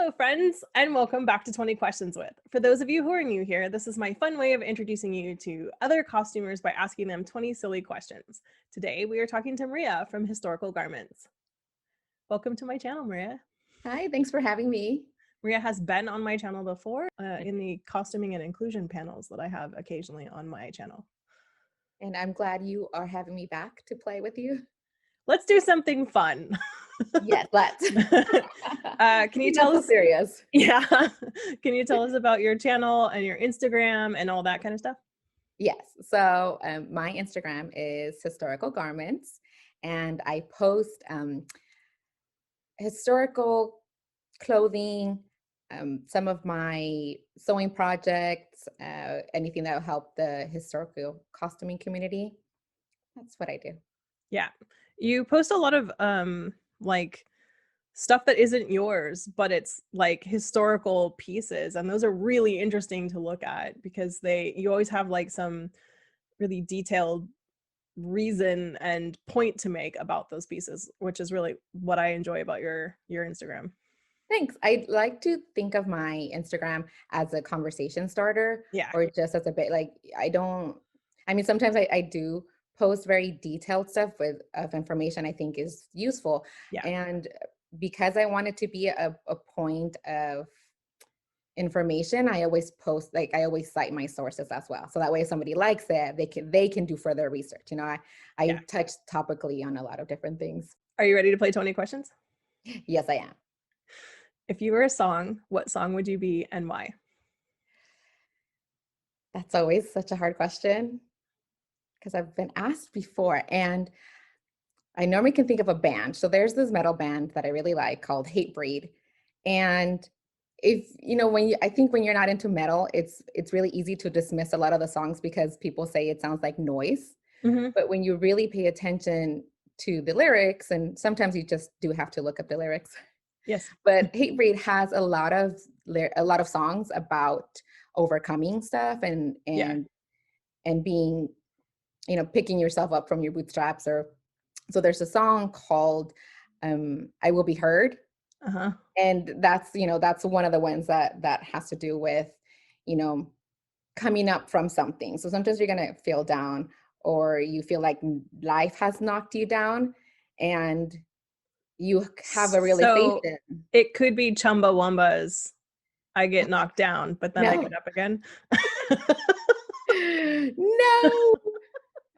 Hello, friends, and welcome back to 20 Questions With. For those of you who are new here, this is my fun way of introducing you to other costumers by asking them 20 silly questions. Today, we are talking to Maria from Historical Garments. Welcome to my channel, Maria. Hi, thanks for having me. Maria has been on my channel before in the costuming and inclusion panels that I have occasionally on my channel. And I'm glad you are having me back to play with you. Let's do something fun. Yes, let's. Can you tell Not so us? serious. Yeah. Can you tell us about your channel and your Instagram and all that kind of stuff? Yes. So my Instagram is Historical Garments, and I post historical clothing, some of my sewing projects, anything that will help the historical costuming community. That's what I do. Yeah. You post a lot of like stuff that isn't yours, but it's like historical pieces, and those are really interesting to look at because you always have like some really detailed reason and point to make about those pieces, which is really what I enjoy about your Instagram. Thanks. I'd like to think of my Instagram as a conversation starter Yeah. or just as a bit like I mean, sometimes I do post very detailed stuff of information I think is useful. Yeah. And because I want it to be a point of information, I always post, like I always cite my sources as well. So that way if somebody likes it, they can do further research. You know, I Yeah. touch topically on a lot of different things. Are you ready to play 20 questions? Yes, I am. If you were a song, what song would you be and why? That's always such a hard question because I've been asked before, and I normally can think of a band. So there's this metal band that I really like called Hatebreed. And if you know, I think when you're not into metal, it's really easy to dismiss a lot of the songs because people say it sounds like noise. Mm-hmm. But when you really pay attention to the lyrics, and sometimes you just do have to look up the lyrics. Yes. But Hatebreed has a lot of songs about overcoming stuff Yeah. and being, you know, picking yourself up from your bootstraps. Or so there's a song called I Will Be Heard. Uh-huh. And that's, you know, that's one of the ones that has to do with, you know, coming up from something. So sometimes you're going to feel down or you feel like life has knocked you down and you have a So realization. it could be Chumbawamba's I get knocked down, but then I No. get up again. No,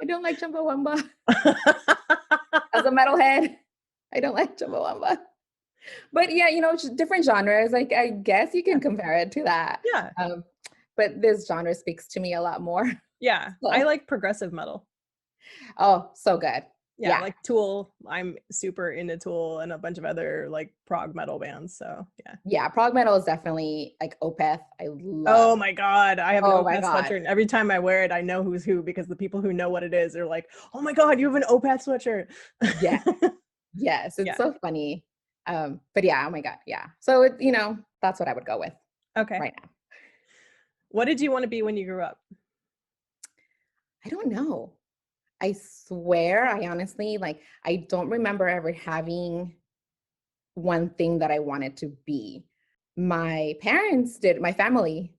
I don't like Chumbawamba. As a metalhead, I don't like Chumbawamba. But yeah, you know, different genres. Like I guess you can compare it to that. Yeah. But this genre speaks to me a lot more. Yeah. I So, like progressive metal. oh, so good. Yeah, Yeah. like Tool. I'm super into Tool and a bunch of other like prog metal bands. So yeah. Yeah. Prog metal is definitely like Opeth. I Oh love. my God. I have an Oh my Opeth God. sweatshirt. And every time I wear it, I know who's who because the people who know what it is are like, oh my God, you have an Opeth sweatshirt. Yeah. Yes. It's Yeah. so funny. But yeah, oh my God. Yeah. So it, you know, that's what I would go with Okay. right now. What did you want to be when you grew up? I don't know. I swear, I honestly like I don't remember ever having one thing that I wanted to be. My family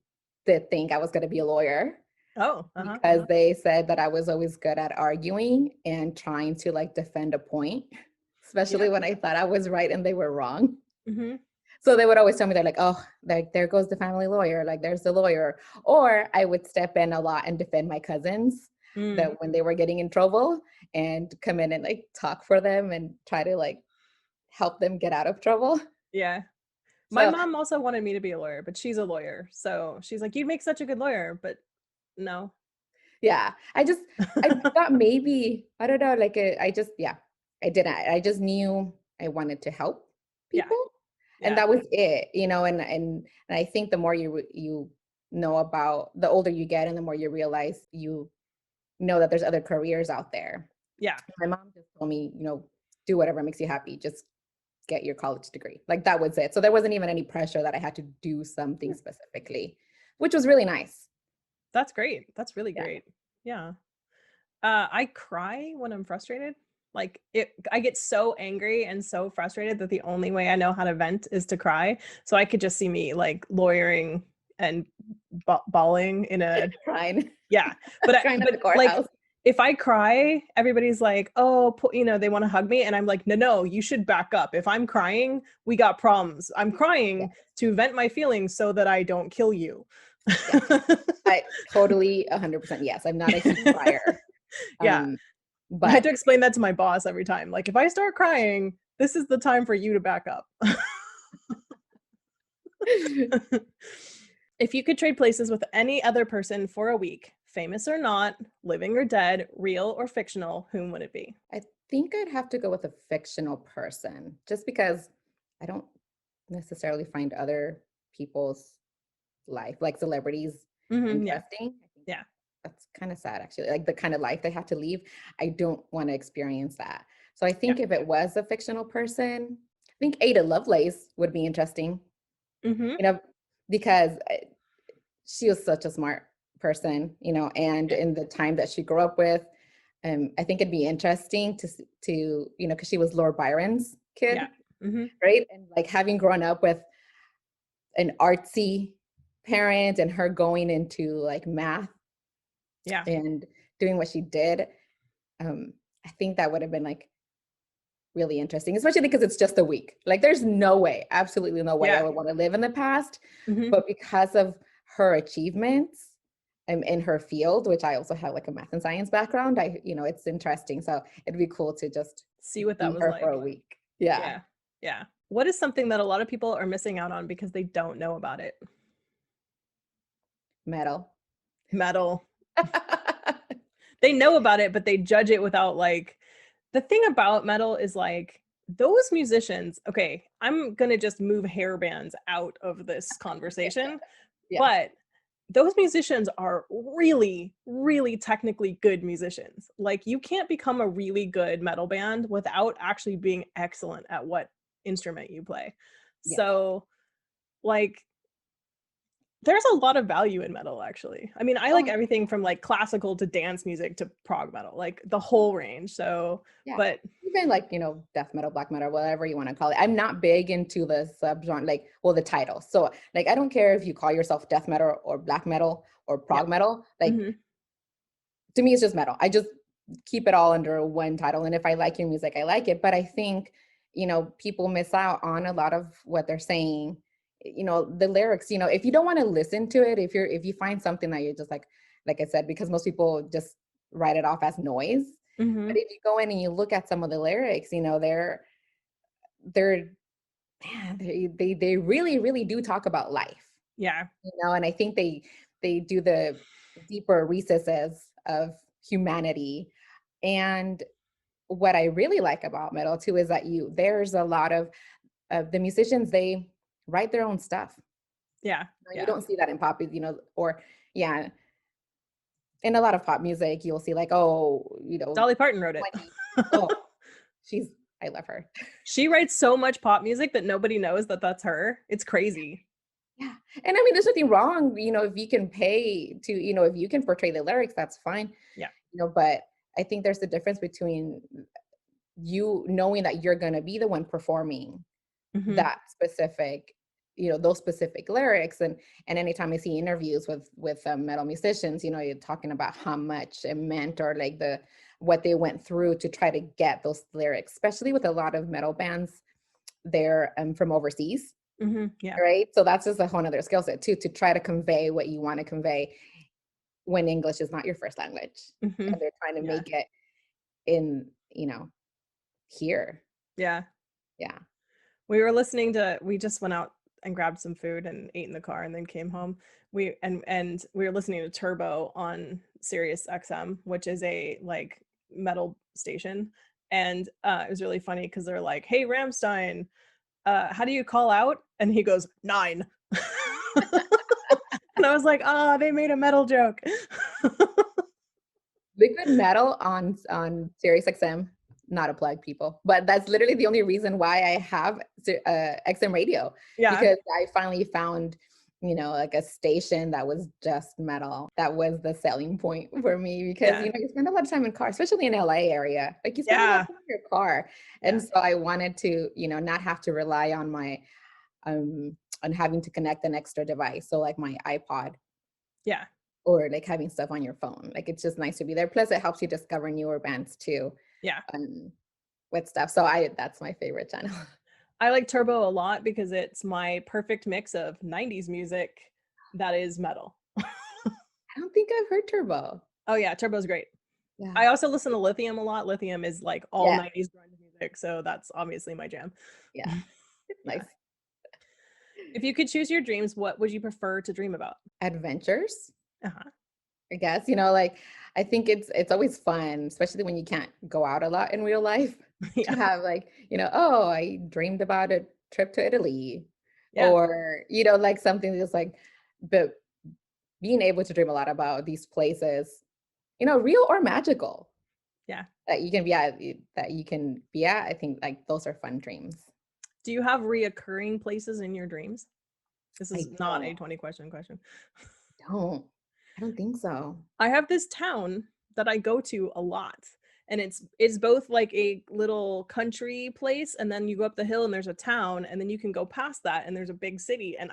did think I was going to be a lawyer Oh, because they said that I was always good at arguing and trying to like defend a point, Yeah. especially when I thought I was right and they were wrong. Mm-hmm. So they would always tell me, they're like, oh, there goes the family lawyer, like there's the lawyer. Or I would step in a lot and defend my cousins Mm. that when they were getting in trouble and come in and like talk for them and try to like help them get out of trouble. Yeah. My So mom also wanted me to be a lawyer, but she's a lawyer. So she's like, you'd make such a good lawyer, but no. yeah, I thought maybe, I don't know, like yeah, I didn't. I just knew I wanted to help Yeah. people. And Yeah. that was it, you know, and I think the more you know about, the older you get and the more you realize you know that there's other careers out there. Yeah. My mom just told me, you know, do whatever makes you happy. Just get your college degree. Like that was it. So there wasn't even any pressure that I had to do something specifically, which was really nice. That's great. That's really Yeah. great. Yeah. I cry when I'm frustrated. Like I get so angry and so frustrated that the only way I know how to vent is to cry. So I could just see me like lawyering and bawling in a, Crying, yeah. But crying at the but like courthouse. if I cry, everybody's like, oh, they want to hug me. And I'm like, no, you should back up. If I'm crying, we got problems. I'm Yeah, crying to vent my feelings so that I don't kill you. yeah. I totally 100% yes. I'm not a huge crier. Yeah. I had But to explain that to my boss every time. Like, if I start crying, this is the time for you to back up. If you could trade places with any other person for a week, famous or not, living or dead, real or fictional, whom would it be? I think I'd have to go with a fictional person just because I don't necessarily find other people's life, like celebrities, Yeah. interesting. I think Yeah. that's kind of sad, actually. Like the kind of life they have to leave, I don't want to experience that. So I Yeah. think if it was a fictional person, I think Ada Lovelace would be interesting, Hmm. you know, because she was such a smart person, and Yeah. in the time that she grew up with, I think it'd be interesting to because she was Lord Byron's Yeah. kid, Hmm. right? And like having grown up with an artsy parent and her going into like math Yeah. and doing what she did, I think that would have been like really interesting, especially because it's just a week. Like there's no way, absolutely no way I Yeah. would want to live in the past. Hmm. But because of her achievements in her field, which I also have like a math and science background, it's interesting. So it'd be cool to just See what that be was her for a like. week. Yeah. Yeah. Yeah. What is something that a lot of people are missing out on because they don't know about it? Metal. Metal. They know about it, but they judge it without like, the thing about metal is like those musicians, okay, I'm gonna just move hair bands out of this conversation, Yeah. but those musicians are really, really technically good musicians. Like you can't become a really good metal band without actually being excellent at what instrument you play. Yes. So like there's a lot of value in metal, actually. I mean, I like Oh, everything from like classical to dance music to prog metal, like the whole range. So, yeah. but Even like, death metal, black metal, whatever you want to call it. I'm not big into the subgenre, like, well, the title. So, like, I don't care if you call yourself death metal or black metal or yeah. prog metal. Like, Hmm. to me, it's just metal. I just keep it all under one title. And if I like your music, I like it. But I think, people miss out on a lot of what they're saying. The lyrics, if you don't want to listen to it, if you find something that you're just like I said, because most people just write it off as noise. Hmm. But if you go in and you look at some of the lyrics, they're man, they really, really do talk about life, Yeah. and I think they do the deeper recesses of humanity. And what I really like about metal too is that there's a lot of the musicians, they write their own stuff. Yeah. You Yeah. don't see that in pop, or yeah, in a lot of pop music, you'll see like, oh, Dolly Parton wrote it. 20, oh, she's, I love her. She writes so much pop music that nobody knows that that's her. It's crazy. Yeah. And I mean, there's nothing wrong, if you can pay to, if you can portray the lyrics, that's fine. Yeah. But I think there's a difference between you knowing that you're going to be the one performing Hmm. that specific, those specific lyrics. And anytime I see interviews with metal musicians, you're talking about how much it meant, or like what they went through to try to get those lyrics, especially with a lot of metal bands, they're from overseas. Hmm. Yeah. Right. So that's just a whole other skill set too, to try to convey what you want to convey when English is not your first language. Hmm. And they're trying to Yeah. make it in, here. Yeah. Yeah. We just went out and grabbed some food and ate in the car and then came home. And we were listening to Turbo on Sirius XM, which is a like metal station. And it was really funny because they're like, "Hey Ramstein, how do you call out?" And he goes, "9." And I was like, "Ah, they made a metal joke." Liquid Metal on Sirius XM, not a plug, people, but that's literally the only reason why I have XM radio, Yeah. because I finally found, like a station that was just metal. That was the selling point for me because, Yeah. you spend a lot of time in car, especially in LA area. Like you spend a lot of Yeah. time in your car. And Yeah. so I wanted to, not have to rely on on having to connect an extra device. So like my iPod Yeah. or like having stuff on your phone. Like it's just nice to be there. Plus it helps you discover newer bands too, Yeah. um, with stuff. So that's my favorite channel. I like Turbo a lot because it's my perfect mix of 90s music that is metal. I don't think I've heard Turbo. Oh yeah, Turbo's great. Yeah. I also listen to Lithium a lot. Lithium is like all Yeah. 90s grunge music, so that's obviously my jam. Yeah. It's Yeah. nice. If you could choose your dreams, what would you prefer to dream about? Adventures, Uh-huh. I guess. Like I think it's always fun, especially when you can't go out a lot in real life, to Yeah. have like, oh, I dreamed about a trip to Italy. Yeah. Or, like something just like, but being able to dream a lot about these places, real or magical Yeah. that you can be at, I think like those are fun dreams. Do you have reoccurring places in your dreams? This I is not a don't, 20 question. don't, I don't think so. I have this town that I go to a lot. And it's both like a little country place, and then you go up the hill and there's a town, and then you can go past that and there's a big city, and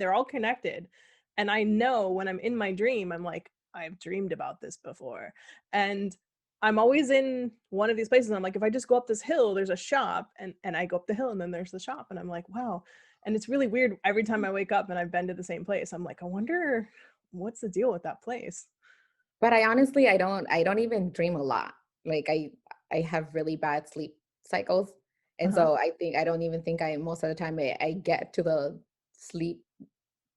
they're all connected. And I know when I'm in my dream, I'm like, I've dreamed about this before. And I'm always in one of these places. And I'm like, if I just go up this hill, there's a shop, and I go up the hill and then there's the shop. And I'm like, wow. And it's really weird. Every time I wake up and I've been to the same place, I'm like, I wonder what's the deal with that place. But I honestly, I don't even dream a lot. Like I have really bad sleep cycles. And Uh-huh. so I don't even think most of the time I get to the sleep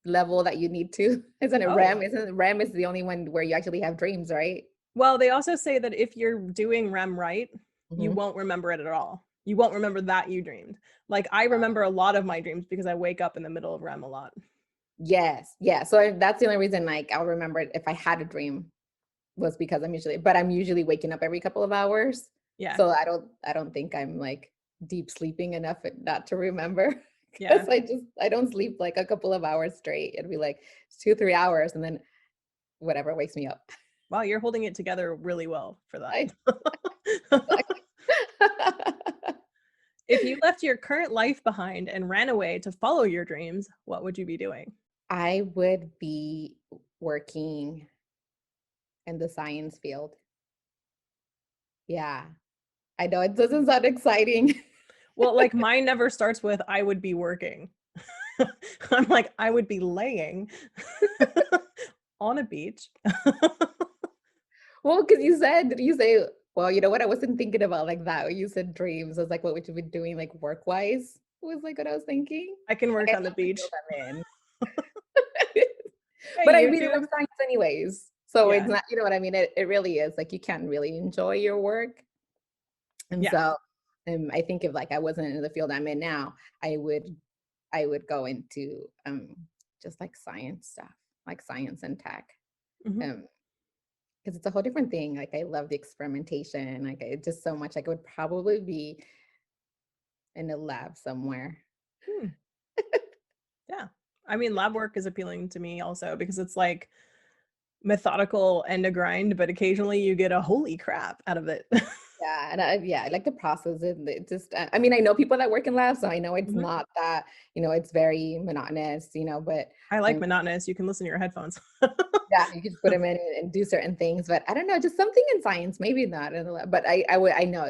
level that you need to. Isn't it Oh. REM? Isn't REM is the only one where you actually have dreams, right? Well, they also say that if you're doing REM right, you Mhm. won't remember it at all. You won't remember that you dreamed. Like I remember a lot of my dreams because I wake up in the middle of REM a lot. Yes. Yeah. So that's the only reason like I'll remember it if I had a dream was because I'm usually waking up every couple of hours. Yeah. So I don't think I'm like deep sleeping enough not to remember. Yeah. Because I don't sleep like a couple of hours straight. It'd be like 2, 3 hours and then whatever wakes me up. Wow, you're holding it together really well for that. I If you left your current life behind and ran away to follow your dreams, what would you be doing? I would be working in the science field. Yeah. I know it doesn't sound exciting. Well, like mine never starts with I would be working. I'm like, I would be laying on a beach. Well, because did you say, well, you know what? I wasn't thinking about like that. You said dreams. I was like, what would you be doing like work wise? Was like what I was thinking. I can Like work I on the love the field beach. I'm in. Hey, But I really love YouTube. science anyways. So it's Yeah. not, you know what I mean? It really is like you can't really enjoy your work. And Yeah. so I think if like I wasn't in the field I'm in now, I would go into just like science stuff, like science and tech. Mhm. Um, because it's a whole different thing. Like I love the experimentation. Like it just so much. Like it would probably be in a lab somewhere. Hmm. Yeah. I mean, lab work is appealing to me also because it's like methodical and a grind, but occasionally you get a holy crap out of it. Yeah, and I like the process and it just I mean I know people that work in labs, so I know it's Mhm. not that, it's very monotonous, but I like um monotonous. You can listen to your headphones. yeah, you just put them in and do certain things, but I don't know, just something in science, maybe not in the lab, but I know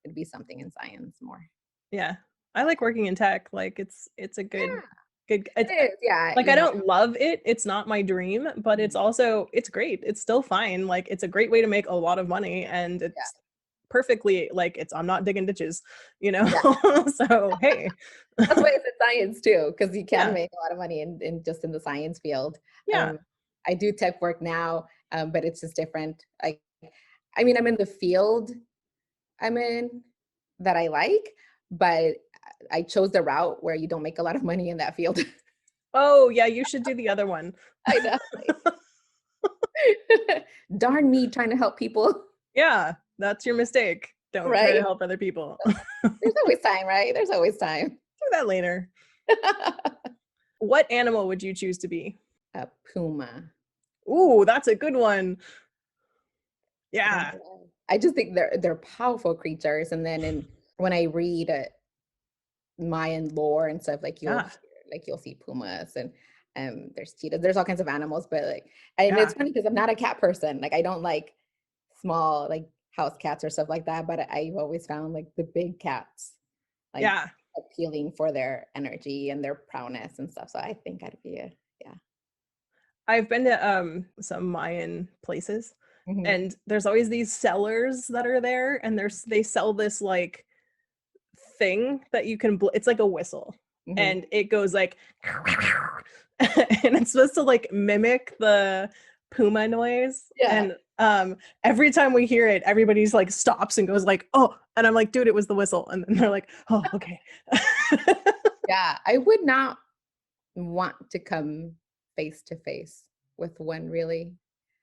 it'd be something in science more. Yeah. I like working in tech. Like it's a Yeah, good it's it is. Yeah, like I don't love it. It's not my dream, but Mhm. it's great. It's still fine. Like it's a great way to make a lot of money, and Yeah, it's perfectly like I'm not digging ditches, you know? yeah. So, hey. That's why it's in science too, because you can Yeah. make a lot of money in just in the science field. Yeah. Um, I do tech work now, but it's just different. I mean, I'm in the field I'm in that I like, but I chose the route where you don't make a lot of money in that field. Oh, yeah, you should do the other one. I know. Darn me trying to help people, Yeah, that's your mistake. Don't try to right? help other people. There's always time, right? There's always time. Do that later. What animal would you choose to be? A puma. Ooh, that's a good one. I don't Yeah. know why. I just think they're powerful creatures. And then when I read Mayan lore and stuff, like Yeah. you'll see pumas and there's cheetahs, there's all kinds of animals, but like, and Yeah. it's funny because I'm not a cat person. Like I don't like small like house cats or stuff like that, but I've always found like the big cats like Yeah. appealing for their energy and their prowess and stuff. So I think I'd be yeah. I've been to some Mayan places, Hmm. and there's always these sellers that are there, and they sell this like thing that you can it's like a whistle, Hmm. and it goes like and it's supposed to like mimic the puma noise. Yeah. And every time we hear it, everybody's like stops and goes like, oh, and I'm like, dude, it was the whistle. And then they're like, oh, okay. Yeah. I would not want to come face to face with one really.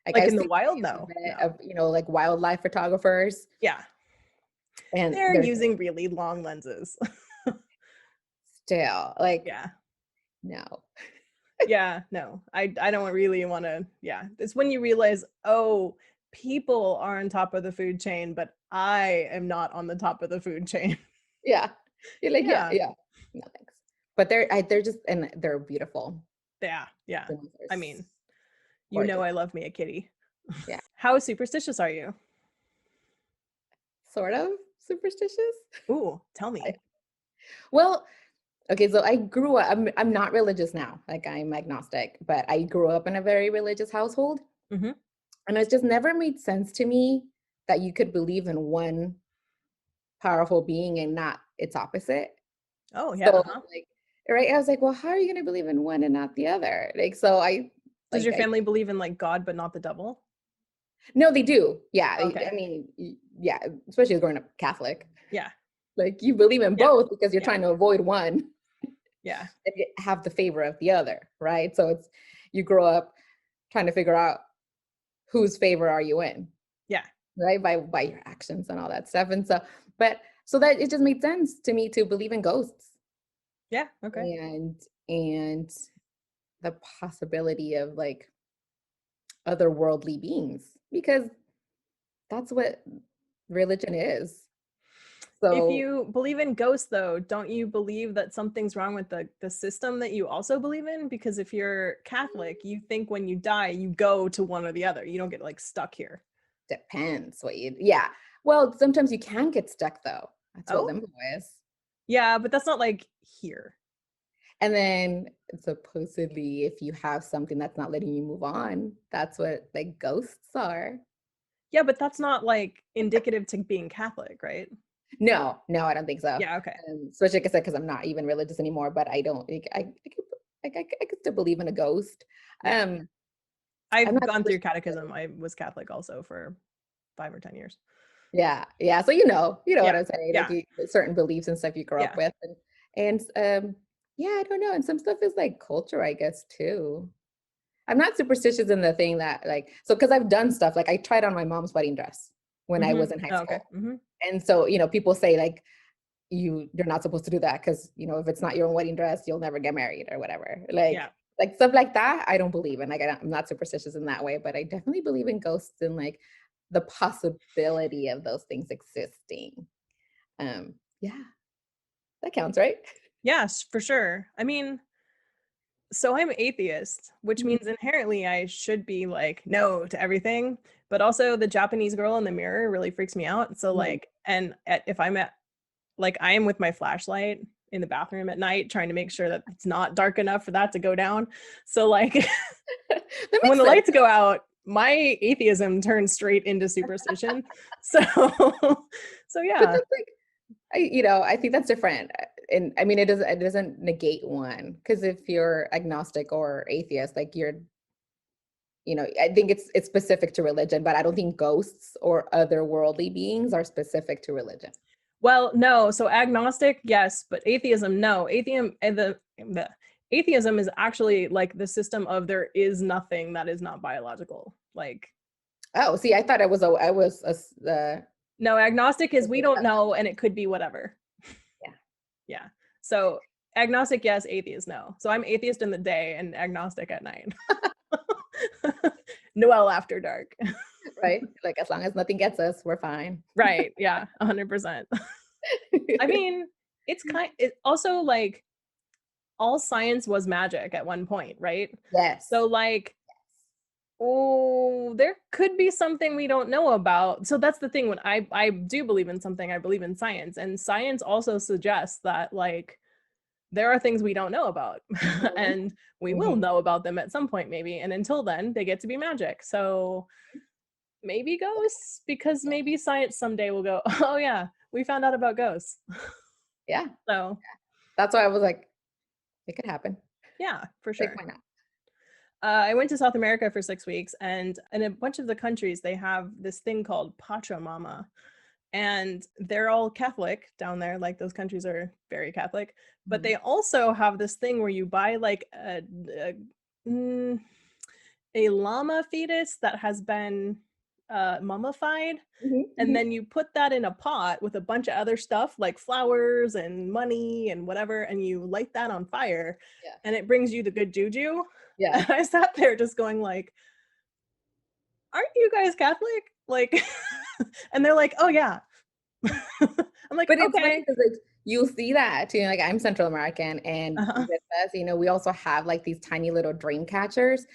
Like Like I've in the seen wild, videos of no, it no. of, like wildlife photographers Yeah, and they're there's using really long lenses. still like, Yeah. no. Yeah, no. I don't really want to. Yeah. It's when you realize, oh, people are on top of the food chain, but I am not on the top of the food chain. Yeah. You're like, yeah, Yeah. yeah. No, thanks. But they're just, and they're beautiful. Yeah. Yeah. They're I mean, you know gorgeous. I love me a kitty. Yeah. How superstitious are you? Sort of superstitious. Ooh, tell me. I- Well, okay, so I grew up, I'm not religious now. Like I'm agnostic, but I grew up in a very religious household. Mhm. And it just never made sense to me that you could believe in one powerful being and not its opposite. Oh, yeah, So uh-huh. like, right, I was like, well, how are you going to believe in one and not the other? Like, so Does like, your I, family believe in like God but not the devil? no, they do. Yeah. I Okay. mean, yeah, especially growing up Catholic, Yeah. like you believe in Yeah. both because you're Yeah. trying to avoid one Yeah. and have the favor of the other. Right. So it's, you grow up trying to figure out whose favor are you in, Yeah. right? By your actions and all that stuff. And so, but so that it just made sense to me to believe in ghosts Yeah. Okay. and the possibility of like otherworldly beings because that's what religion is. If So you believe in ghosts, though, don't you believe that something's wrong with the system that you also believe in? Because if you're Catholic, you think when you die, you go to one or the other. You don't get like stuck here. depends what you, yeah. Well, sometimes you can get stuck though. That's what Oh, limbo is. yeah, but that's not like here. And then supposedly, if you have something that's not letting you move on, that's what like ghosts are. Yeah, but that's not like indicative to being Catholic, right? No, no, I don't think so. Yeah, okay. Especially like I said, because I'm not even religious anymore. But I don't. Like, I could still believe in a ghost. Yeah. Um, I'm I've not gone super. through catechism. I was Catholic also for 5 or 10 years. Yeah, yeah. So you know what Yeah. I'm saying. Like Yeah. certain beliefs and stuff you grow up Yeah. with, and yeah, I don't know. And some stuff is like culture, I guess, too. I'm not superstitious in the thing that like so because I've done stuff like I tried on my mom's wedding dress when I was Mhm. in high Oh, okay. school, Mhm. and so people say like you're not supposed to do that because if it's not your own wedding dress you'll never get married or whatever Yeah. like stuff like that I don't believe in like I'm not superstitious in that way but I definitely believe in ghosts and like the possibility of those things existing. Yeah, that counts, right? Yes, for sure. I mean, so I'm atheist, which Mhm. means inherently I should be like no to everything, but also the Japanese girl in the mirror really freaks me out. So Mhm. like, and if I'm at like I am with my flashlight in the bathroom at night trying to make sure that it's not dark enough for that to go down. So like That when makes the sense lights go out, my atheism turns straight into superstition. So so but yeah. that's like I think that's different. And I mean, it doesn't negate one because if you're agnostic or atheist, like I think it's specific to religion, but I don't think ghosts or otherworldly beings are specific to religion. Well, no. So agnostic, yes, but atheism, no. Atheism and the atheism is actually like the system of there is nothing that is not biological. Like Oh, see, I thought I was no, agnostic is we don't know and it could be whatever. yeah. Yeah. So Agnostic, yes. Atheist, no. So I'm atheist in the day and agnostic at night. Noel after dark. Right? Like, as long as nothing gets us, we're fine. Right. Yeah. 100%. I mean, it also like all science was magic at one point, right? Yes. So like, oh, there could be something we don't know about. So that's the thing. When I do believe in something, I believe in science, and science also suggests that like there are things we don't know about, Mhm. and we will Mhm. know about them at some point maybe. And until then, they get to be magic. So maybe ghosts, because maybe science someday will go, oh yeah, we found out about ghosts. Yeah. So That's why I was like, it could happen. yeah, for Like, sure. why not? I went to South America for 6 weeks, and in a bunch of the countries, they have this thing called Pachamama, and they're all Catholic down there. Like those countries are very Catholic, but Mhm. they also have this thing where you buy like mm, a llama fetus that has been mummified, Mhm, and mhm. then you put that in a pot with a bunch of other stuff like flowers and money and whatever, and you light that on fire, Yeah. and it brings you the good juju. Yeah. And I sat there just going like, aren't you guys Catholic? Like, and they're like, oh yeah. I'm like, But it's funny okay. because like, you'll see that too, like, I'm Central American, and Uh-huh. with us, we also have, like, these tiny little dream catchers,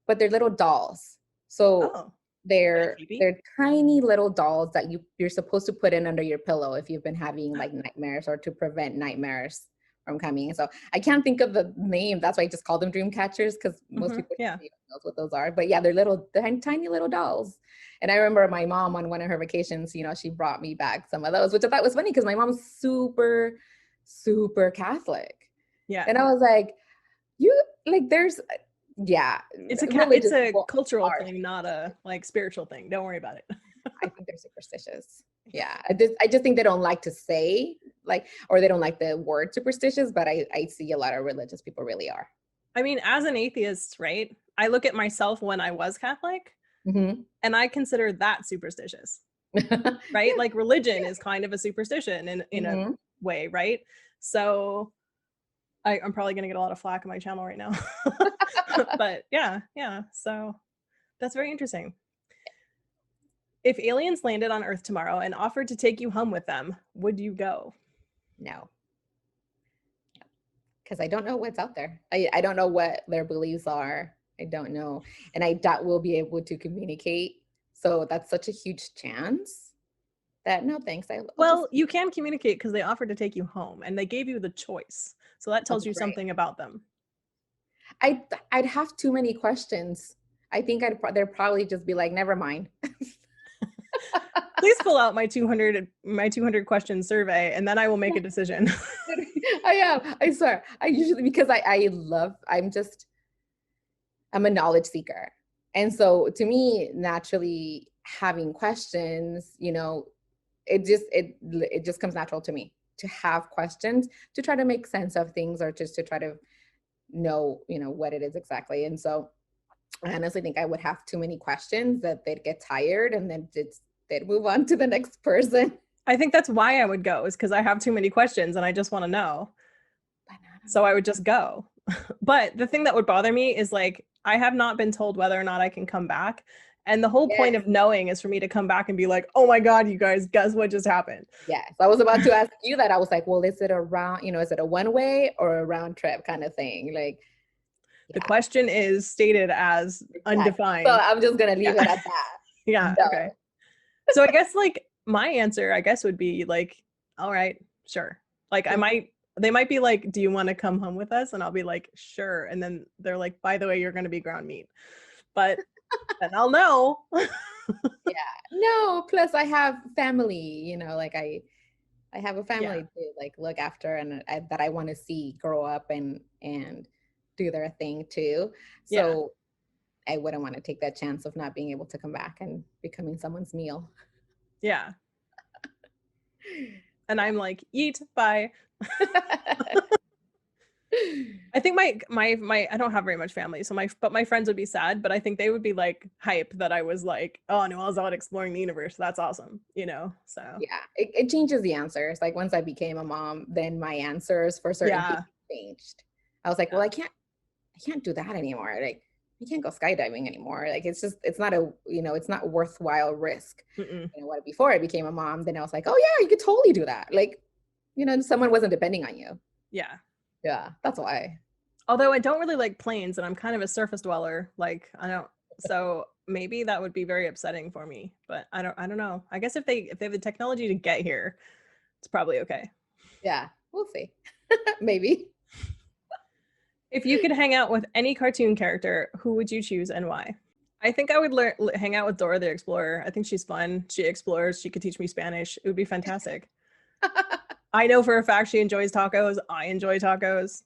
but they're little dolls. So Oh, kind of creepy. they're tiny little dolls that you're supposed to put in under your pillow if you've been having, like, nightmares or to prevent nightmares from coming. So I can't think of the name. That's why I just call them dream catchers because most Hmm. people Yeah. don't even know what those are. But yeah, they're little tiny little dolls. And I remember my mom on one of her vacations, she brought me back some of those, which I thought was funny because my mom's super, super Catholic. Yeah. And I was like, you like there's yeah, It's religious a people cultural are thing, not a like spiritual thing. Don't worry about it. I think they're superstitious. Yeah. I just think they don't like to say like or they don't like the word superstitious, but I see a lot of religious people really are. I mean, as an atheist, right? I look at myself when I was Catholic, Mhm. and I consider that superstitious, right? Yeah. Like religion Yeah. is kind of a superstition in a Mhm. way, right? So I'm probably gonna get a lot of flack on my channel right now. But yeah, yeah. So that's very interesting. If aliens landed on Earth tomorrow and offered to take you home with them, would you go? No, because I don't know what's out there. I don't know what their beliefs are. I don't know. And I doubt we'll be able to communicate. So that's such a huge chance that no thanks. I'll just Well, you can communicate because they offered to take you home and they gave you the choice. So that tells okay, you great. something about them. I'd have too many questions. I think they'd probably just be like, never mind. Please fill out my 200 question survey and then I will make a decision. I am. I swear. I usually because I'm a knowledge seeker. And so to me, naturally having questions, it just comes natural to me to have questions to try to make sense of things or just to try to know, what it is exactly. And so I honestly think I would have too many questions that they'd get tired and then they'd move on to the next person. I think that's why I would go, is because I have too many questions and I just want to know. Banana So I man. would just go. But the thing that would bother me is like, I have not been told whether or not I can come back. And the whole point Yes, of knowing is for me to come back and be like, oh my God, you guys, guess what just happened? yes. I was about to ask you that. I was like, well, is it a one way or a round trip kind of thing? Like, The yeah, question is stated as exactly. So undefined. I'm just gonna leave it Yeah. at that. Yeah. No. Okay. So I guess like my answer, I guess, would be like, all right, sure. Like they might be like, do you want to come home with us? And I'll be like, sure. And then they're like, by the way, you're going to be ground meat. But then I'll know. Yeah. No, plus I have family, like I have a Yeah. family to like look after and that I want to see grow up and do their thing too. Yeah. So I wouldn't want to take that chance of not being able to come back and becoming someone's meal. Yeah. And I'm like, eat, bye. I think my I don't have very much family, so my friends would be sad, but I think they would be like hype that I was like, oh, Noelle's out exploring the universe. That's awesome, you know? So Yeah, it changes the answers. Like once I became a mom, then my answers for certain things yeah, changed. I was like, well, yeah. I can't do that anymore. Like I can't go skydiving anymore. Like it's just, it's not a, it's not worthwhile risk. Mm-mm. What before I became a mom, then I was like, oh yeah, you could totally do that. Like, someone wasn't depending on you. Yeah. Yeah, that's why. Although I don't really like planes and I'm kind of a surface dweller, like I don't, so maybe that would be very upsetting for me, but I don't know. I guess if they have the technology to get here, it's probably okay. Yeah, we'll see. Maybe. If you could hang out with any cartoon character, who would you choose and why? I think I would hang out with Dora the Explorer. I think she's fun. She explores. She could teach me Spanish. It would be fantastic. I know for a fact she enjoys tacos. I enjoy tacos.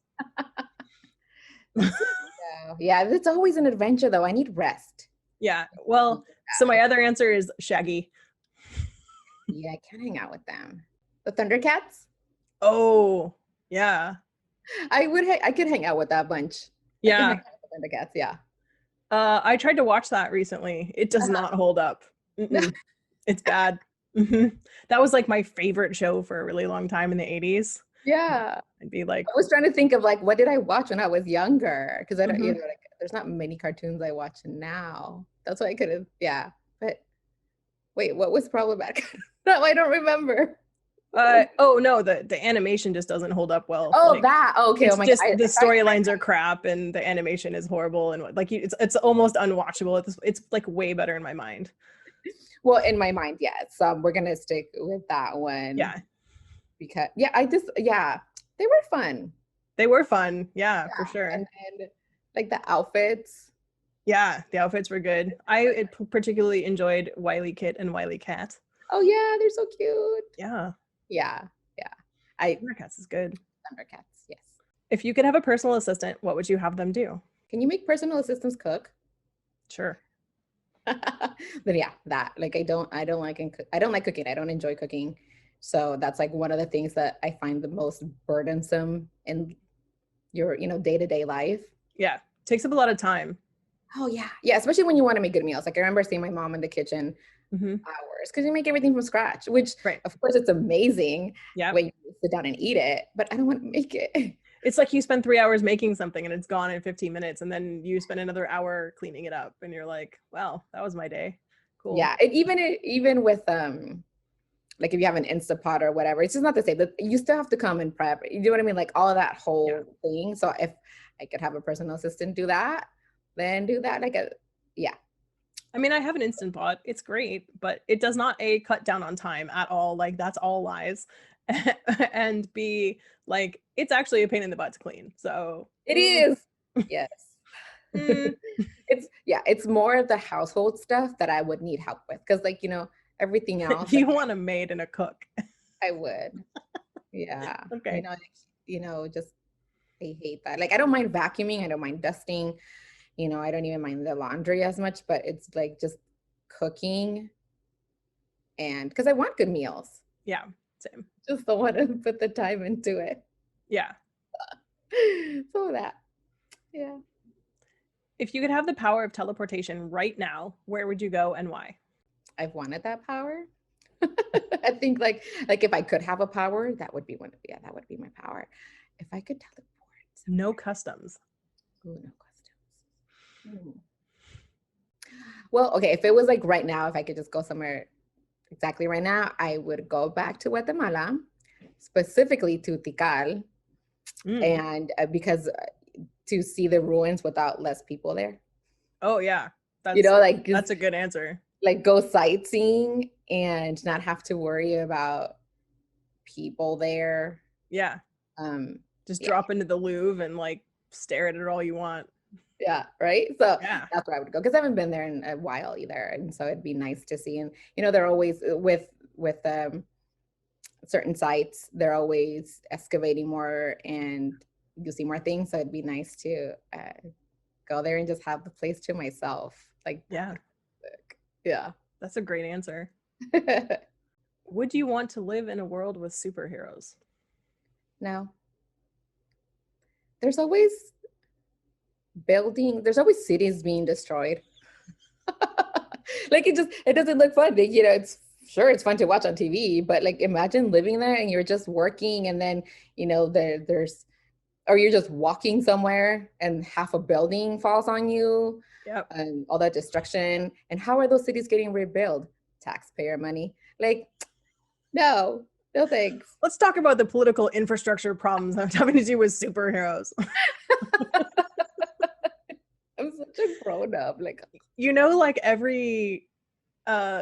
Yeah, it's always an adventure though. I need rest. Yeah. Well, so my other answer is Shaggy. Yeah, I can't hang out with them. The Thundercats? Oh, yeah. I could hang out with that bunch. I can hang Yeah. out with the Thundercats, yeah. I tried to watch that recently. It does not hold up. Mm-mm. It's bad. That was like my favorite show for a really long time in the 80s. Yeah. I'd be like, I was trying to think of like what did I watch when I was younger? Because I don't, mhm. like there's not many cartoons I watch now. That's why I could have, yeah. But wait, what was problematic? No, I don't remember. Oh no, the animation just doesn't hold up well. Oh, Like that. Oh, okay. Oh it's my God. just the storylines are crap and the animation is horrible and like it's almost unwatchable. It's like way better in my mind. Well, in my mind, yes. We're gonna stick with that one Yeah, because yeah, they were fun. they were fun. Yeah, for Yeah. sure. And then like the outfits. Yeah, the outfits were good. Particularly enjoyed Wily Kit and Wily Cat. Oh yeah, they're so cute. Yeah, Yeah, yeah. I Thundercats is good. Thundercats, yes. If you could have a personal assistant, what would you have them do? Can you make personal assistants cook? Sure. Then yeah, that like I don't like cooking. I don't enjoy cooking. So that's like one of the things that I find the most burdensome in your, day-to-day life. Yeah, takes up a lot of time. Oh yeah. Yeah, especially when you want to make good meals. Like I remember seeing my mom in the kitchen Hmm. hours because you make everything from scratch, which Right. of course it's amazing Yeah. when you sit down and eat it, but I don't want to make it. It's like you spend 3 hours making something and it's gone in 15 minutes, and then you spend another hour cleaning it up, and you're like, "Well, that was my day. Cool." Yeah, even with like if you have an Instapot or whatever, it's just not the same. But you still have to come and prep. You know what I mean? Like all of that Yeah. whole thing. So if I could have a personal assistant do that, then do that. Yeah, I mean, I have an Instant Pot. It's great, but it does not A, cut down on time at all. Like that's all lies. And B, like it's actually a pain in the butt to clean. So, it is. Yes. mm, It's more of the household stuff that I would need help with because like, everything else, you like want a maid and a cook. I would. Yeah. Okay. Just I hate that. Like I don't mind vacuuming, I don't mind dusting, I don't even mind the laundry as much, but it's like just cooking and because I want good meals. Yeah, same. Just don't want to put the time into it. Yeah. So that, yeah. If you could have the power of teleportation right now, where would you go and why? I've wanted that power. I think like if I could have a power, that would be that would be my power. If I could teleport. No customs. Oh, no customs. Hmm. Well, okay, if it was like right now, if I could just go somewhere exactly right now, I would go back to Guatemala, specifically to Tikal, Mm. and because to see the ruins without less people there. Oh yeah, Like that's just a good answer. like go sightseeing and not have to worry about people there. Yeah, Um, just yeah, drop into the Louvre and like stare at it all you want. yeah, right. So Yeah, that's where I would go because I haven't been there in a while either, and so it'd be nice to see. And they're always with certain sites, they're always excavating more, and you see more things. So it'd be nice to go there and just have the place to myself. Like, yeah, yeah. that's a great answer. Would you want to live in a world with superheroes? No. there's always there's always cities being destroyed. Like it doesn't look fun. Like, it's sure it's fun to watch on TV, but like imagine living there and you're just working and then, there's or you're just walking somewhere and half a building falls on you Yep. and all that destruction. And how are those cities getting rebuilt? Taxpayer money. Like, no, no thanks. Let's talk about the political infrastructure problems that having to do with superheroes. I'm such a grown up. Like, Like every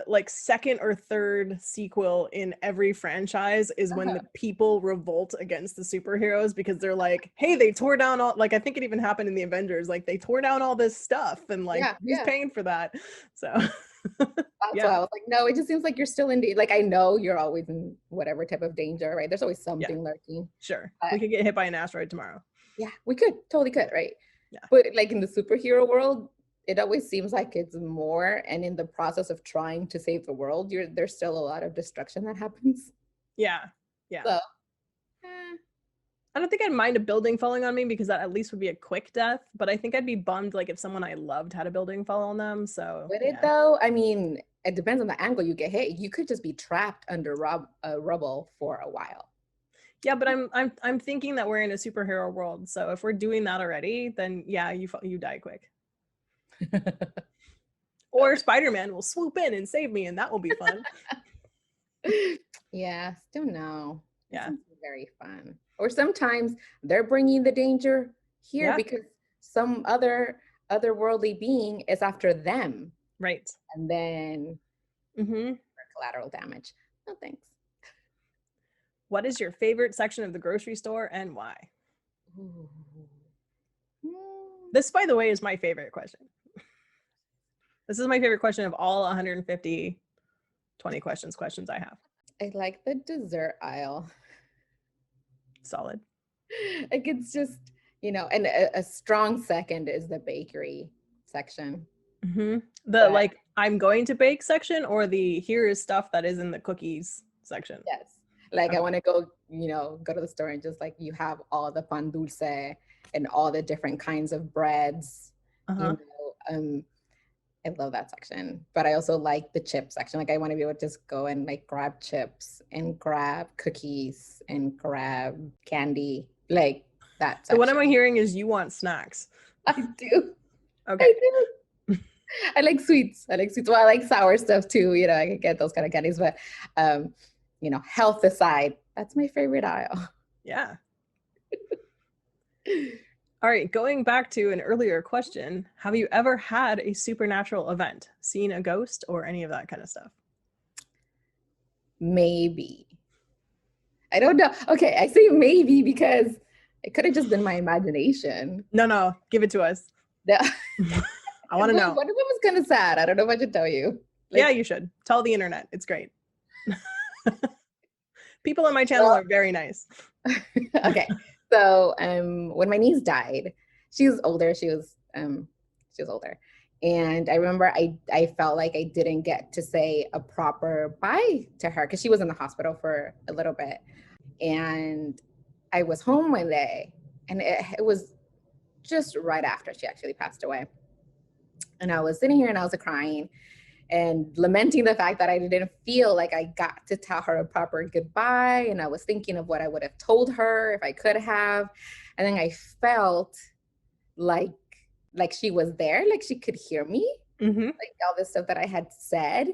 like second or third sequel in every franchise is when the people revolt against the superheroes because they're like, hey, they tore down all, like I think it even happened in the Avengers, like they tore down all this stuff and like who's paying for that? So that's why I was like, no, it just seems like you're still in like I know you're always in whatever type of danger, right? There's always something lurking. Sure. We could get hit by an asteroid tomorrow. Yeah, we totally could, right? Yeah. But like in the superhero world, it always seems like it's more, and in the process of trying to save the world, there's still a lot of destruction that happens. Yeah. So I don't think I'd mind a building falling on me because that at least would be a quick death, but I think I'd be bummed like if someone I loved had a building fall on them. So would it though? I mean, it depends on the angle you get hit. You could just be trapped under rubble for a while. Yeah, but I'm thinking that we're in a superhero world, so if we're doing that already, then yeah, you die quick. Or Spider-Man will swoop in and save me, and that will be fun. Yeah, still no. Yeah, very fun. Or sometimes they're bringing the danger here because some otherworldly being is after them, right? And then collateral damage. No thanks. What is your favorite section of the grocery store and why? This, by the way, is my favorite question. This is my favorite question of all 150 20 questions I have. I like the dessert aisle. Solid. Like it's just, and a strong second is the bakery section. Like I'm going to bake section, or the here is stuff that is in the cookies section? Yes. Like I want to go, go to the store and just like you have all the pan dulce and all the different kinds of breads. I love that section, but I also like the chip section. Like I want to be able to just go and like grab chips and grab cookies and grab candy, like that section. So what am I hearing is you want snacks. I do. Okay. I do. I like sweets. Well, I like sour stuff too. I can get those kind of candies, but health aside, that's my favorite aisle. Yeah. All right, going back to an earlier question, have you ever had a supernatural event, seen a ghost or any of that kind of stuff? Maybe. I don't know. Okay, I say maybe because it could have just been my imagination. No, give it to us. I want to know. One of them was kind of sad. I don't know if I should tell you. Yeah, you should. Tell the internet. It's great. People on my channel are very nice. Okay. So when my niece died, she was older. She was older. And I remember I felt like I didn't get to say a proper bye to her because she was in the hospital for a little bit. And I was home one day and it was just right after she actually passed away. And I was sitting here and I was crying and lamenting the fact that I didn't feel like I got to tell her a proper goodbye. And I was thinking of what I would have told her if I could have. And then I felt like she was there, like she could hear me, like all this stuff that I had said.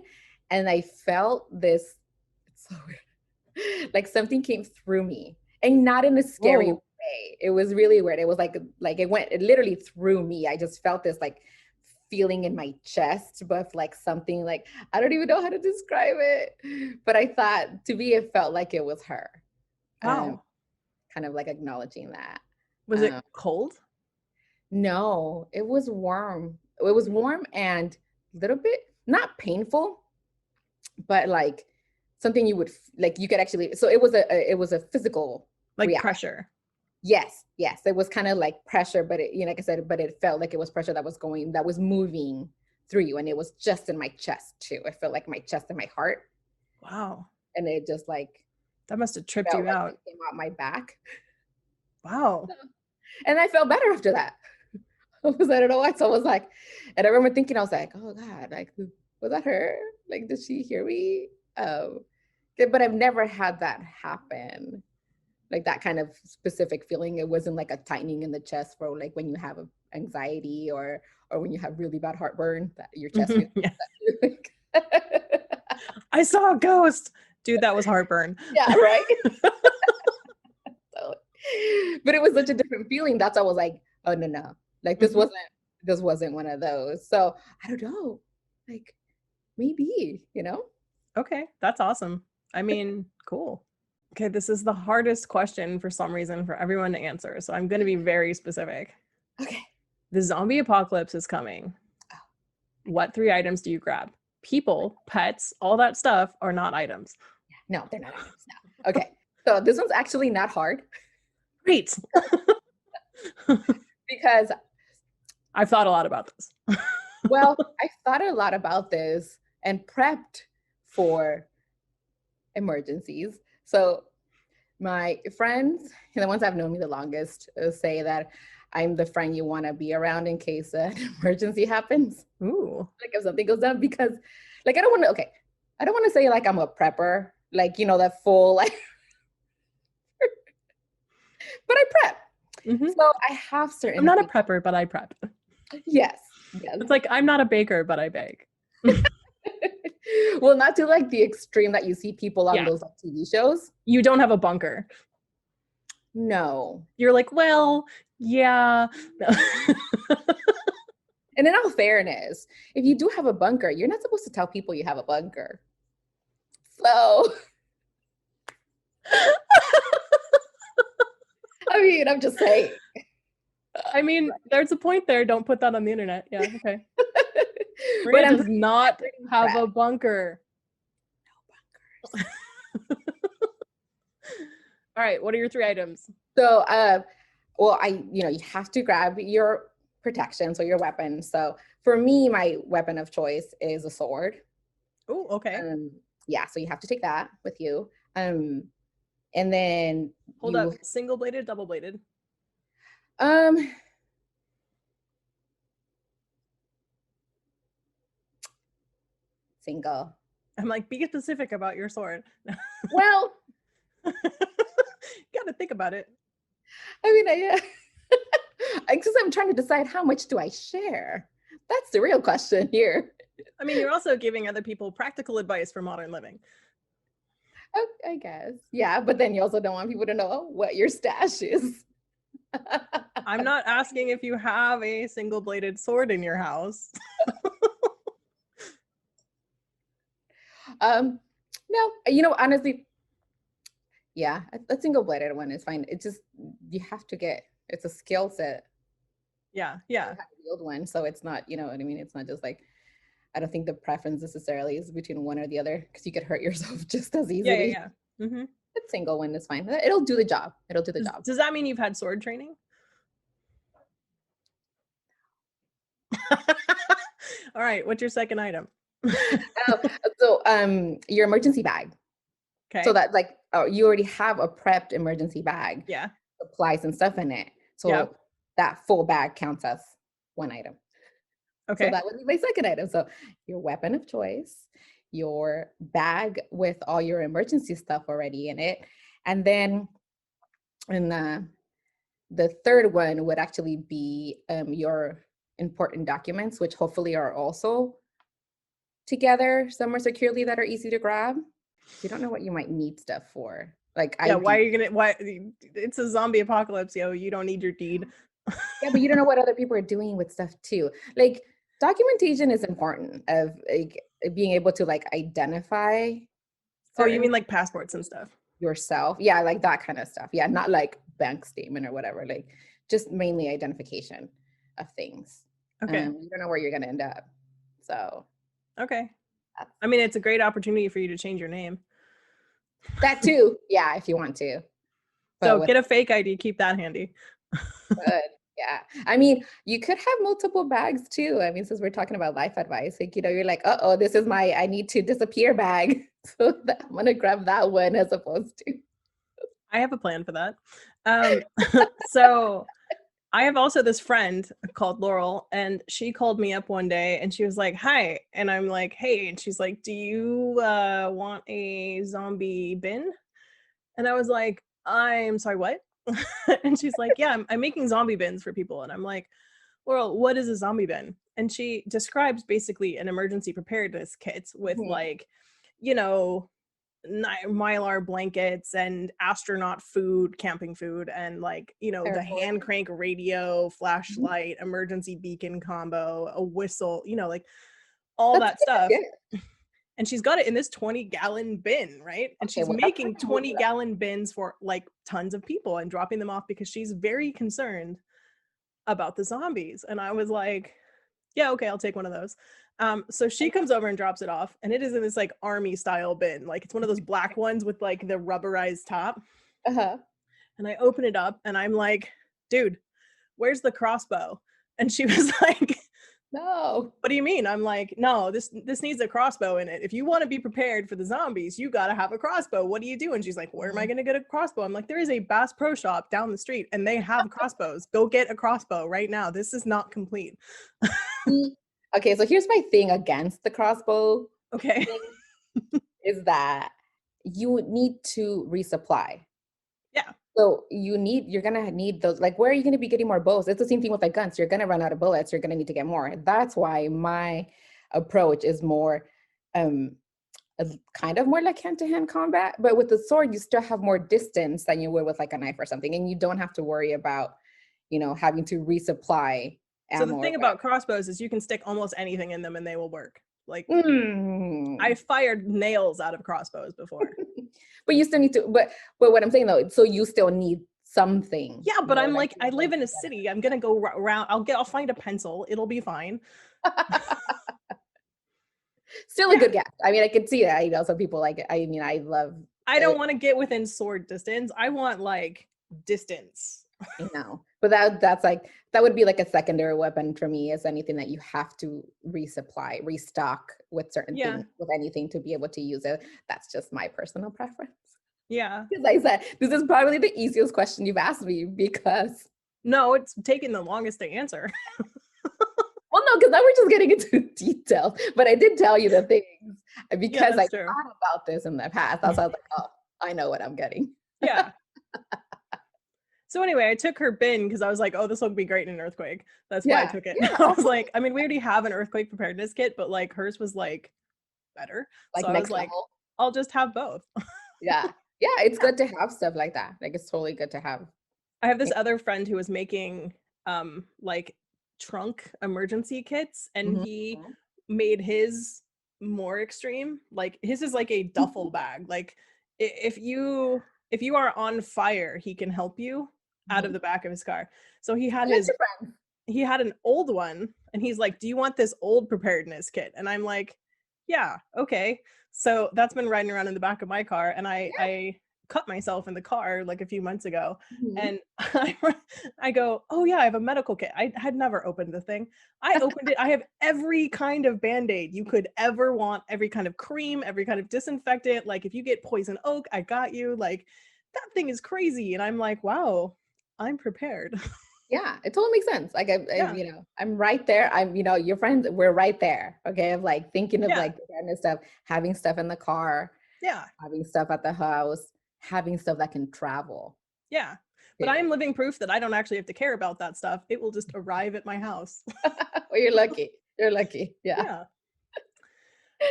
And I felt this, it's so weird, like something came through me and not in a scary way. It was really weird. It was like it literally through me. I just felt this like feeling in my chest, but like something like, I don't even know how to describe it, but I thought to me, it felt like it was her. Wow. Kind of like acknowledging that. Was it cold? No, it was warm. It was warm and a little bit, not painful, but like something you would like, you could actually, so it was a physical like reaction. Pressure. Yes. It was kind of like pressure, but it, like I said, but it felt like it was pressure that was moving through you. And it was just in my chest too. It felt like my chest and my heart. Wow. And it just like, that must have tripped you out. It came out my back. Wow. And I felt better after that. I don't know why. So I was like, and I remember thinking, I was like, oh God, like, was that her? Like, did she hear me? But I've never had that happen. Like that kind of specific feeling. It wasn't like a tightening in the chest for like when you have anxiety or when you have really bad heartburn that your chest feels. Yeah. I saw a ghost. Dude, that was heartburn. Yeah, right. So, but it was such a different feeling. That's why I was like, oh no. Like this wasn't one of those. So I don't know. Like maybe, Okay, that's awesome. I mean, cool. Okay, this is the hardest question for some reason for everyone to answer. So I'm going to be very specific. Okay. The zombie apocalypse is coming. Oh. What 3 items do you grab? People, pets, all that stuff are not items. No, they're not items. No. Okay. So this one's actually not hard. Great. Because I've thought a lot about this. Well, I thought a lot about this and prepped for emergencies. So my friends, and the ones that have known me the longest, say that I'm the friend you want to be around in case an emergency happens. Ooh. Like if something goes down, because like I don't want to say like I'm a prepper, like that full like but I prep. Mm-hmm. So I have certain I'm not a prepper, but I prep. Yes. It's like I'm not a baker, but I bake. Well, not to like the extreme that you see people on those TV shows. You don't have a bunker. No. You're like, well, yeah. And in all fairness, if you do have a bunker, you're not supposed to tell people you have a bunker. So, I mean, I'm just saying. I mean, there's a point there. Don't put that on the internet. Yeah, okay. Maria does not have a bunker. No bunkers. All right, what are your 3 items? So, well, you have to grab your protection, so your weapon. So for me, my weapon of choice is a sword. Oh, okay. Yeah, so you have to take that with you. And then hold up, single bladed, double bladed? Single. I'm like, be specific about your sword. Well, you gotta think about it. I mean, because I'm trying to decide how much do I share. That's the real question here. I mean, you're also giving other people practical advice for modern living. I guess. Yeah, but then you also don't want people to know what your stash is. I'm not asking if you have a single-bladed sword in your house. No, honestly, yeah, a single-bladed one is fine. It's just, you have to it's a skill set. Yeah. Wield one, so it's not, you know what I mean? It's not just like, I don't think the preference necessarily is between one or the other, because you could hurt yourself just as easily. Yeah. Mm-hmm. A single one is fine. It'll do the job. Does that mean you've had sword training? All right, what's your second item? So your emergency bag. Okay. So that like you already have a prepped emergency bag. Yeah. Supplies and stuff in it. So that full bag counts as one item. Okay. So that would be my second item. So your weapon of choice, your bag with all your emergency stuff already in it, and then the third one would actually be your important documents, which hopefully are also together somewhere securely that are easy to grab. You don't know what you might need stuff for. Like, why are you gonna? Why it's a zombie apocalypse, yo? You don't need your deed. Yeah, but you don't know what other people are doing with stuff too. Like, documentation is important of like being able to like identify. Oh, you mean like passports and stuff? Yourself, yeah, like that kind of stuff. Yeah, not like bank statement or whatever. Like, just mainly identification of things. Okay. You don't know where you're gonna end up, so. Okay. I mean, it's a great opportunity for you to change your name. That too, yeah, if you want to. So get a fake ID, keep that handy. Good. Yeah. I mean, you could have multiple bags too. I mean, since we're talking about life advice, like, you're like, uh-oh, this is my I need to disappear bag. So I'm going to grab that one as opposed to. I have a plan for that. So I have also this friend called Laurel, and she called me up one day and she was like, "Hi." And I'm like, "Hey." And she's like, "Do you want a zombie bin?" And I was like, "I'm sorry, what?" And she's like, "Yeah, I'm making zombie bins for people." And I'm like, "Laurel, what is a zombie bin?" And she describes basically an emergency preparedness kit with Mhm. like, you know, mylar blankets and astronaut food, camping food, and like, the hand Teleportation. crank radio, Mhm. flashlight, emergency beacon combo, a whistle, like all That's that stuff. good. And she's got it in this 20-gallon bin, right? And Okay, she's well, that's making like a movie. 20-gallon bins for like tons of people and dropping them off because she's very concerned about the zombies. And I was like, yeah, okay, I'll take one of those. So she comes over and drops it off, and it is in this like army style bin. Like it's one of those black ones with like the rubberized top. Uh-huh. And I open it up and I'm like, dude, where's the crossbow? And she was like, No. what do you mean? I'm like, no, this needs a crossbow in it. If you want to be prepared for the zombies, you got to have a crossbow. What do you do? And she's like, where am I Mhm. going to get a crossbow? I'm like, there is a Bass Pro Shop down the street and they have crossbows. Go get a crossbow right now. This is not complete. Mm. Okay, so here's my thing against the crossbow Okay. thing is that you need to resupply. Yeah. So you're gonna need those. Like, where are you gonna be getting more bows? It's the same thing with like guns. You're gonna run out of bullets. You're gonna need to get more. That's why my approach is more, um, kind of more like hand-to-hand combat. But with the sword, you still have more distance than you would with like a knife or something, and you don't have to worry about, having to resupply So the ammo or thing whatever. about crossbows is you can stick almost anything in them and they will work. Like I Mm. fired nails out of crossbows before. But you still need to. But what I'm saying though, so you still need something. Yeah, but I'm Like like, you're I going live in to a city. I'm gonna go around. I'll find a pencil. It'll be fine. get it. Still a Yeah, good guess. I mean, I could see that. Some people like it. I mean, I love I don't it. want to get within sword distance. I want like distance. But that's like that would be like a secondary weapon for me is anything that you have to resupply, restock with certain Yeah, things, with anything to be able to use it. That's just my personal preference. yeah. Because I said this is probably the easiest question you've asked me because No, it's taking the longest to answer. well, no, because now we're just getting into details. But I did tell you the things Yeah, because I that's true. thought about this in the past. I was like, oh, I know what I'm getting. Yeah. So anyway, I took her bin because I was like, oh, this will be great in an earthquake. That's why I Yeah, took it. yeah, I of was course. like, I mean, we already have an earthquake preparedness kit, but like hers was like better. So Like I was next like, level. I'll just have both. Yeah. Yeah, it's Yeah. good to have stuff like that. Like it's totally good to have. I have this Yeah. other friend who was making like trunk emergency kits, and Mhm. he made his more extreme. Like his is like a duffel bag. Like if you are on fire, he can help you out of Mhm. the back of his car. So he had his Electric friend. he had an old one, and he's like, do you want this old preparedness kit? And I'm like, yeah, okay. So that's been riding around in the back of my car, and I cut myself in the car like a few months ago, Mhm. and I go, oh yeah, I have a medical kit. I had never opened the thing. I opened it. I have every kind of band-aid you could ever want, every kind of cream, every kind of disinfectant. Like if you get poison oak, I got you. Like that thing is crazy. And I'm like, wow, I'm prepared. Yeah, it totally makes sense. Like Yeah. I'm right there. Your friends, we're right there. Okay. Of like thinking of Yeah. like the kind of stuff, having stuff in the car, Yeah. having stuff at the house, having stuff that can travel Yeah. But I too. am living proof that I don't actually have to care about that stuff. It will just arrive at my house. Well, you're lucky. You're lucky. Yeah. Yeah.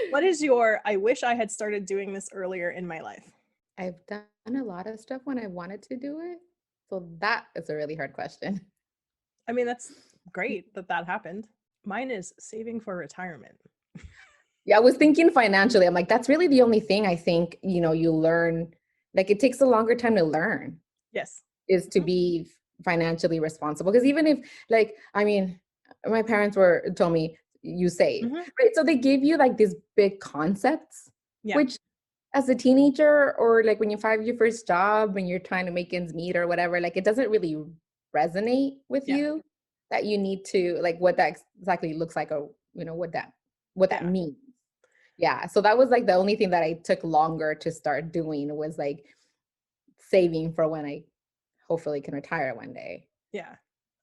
What is your I wish I had started doing this earlier in my life? I've done a lot of stuff when I wanted to do it. So that is a really hard question. I mean, that's great that that happened. Mine is saving for retirement. Yeah, I was thinking financially. I'm like, that's really the only thing I think, you learn. Like it takes a longer time to learn Yes. is to Mhm. be financially responsible. Because even if like, I mean, my parents were told me you save, Mhm. right? So they give you like these big concepts, Yeah. which as a teenager or like when you find your first job when you're trying to make ends meet or whatever, like it doesn't really resonate with Yeah. you that you need to like what that exactly looks like or what that Yeah. means. Yeah, so that was like the only thing that I took longer to start doing was like saving for when I hopefully can retire one day. Yeah.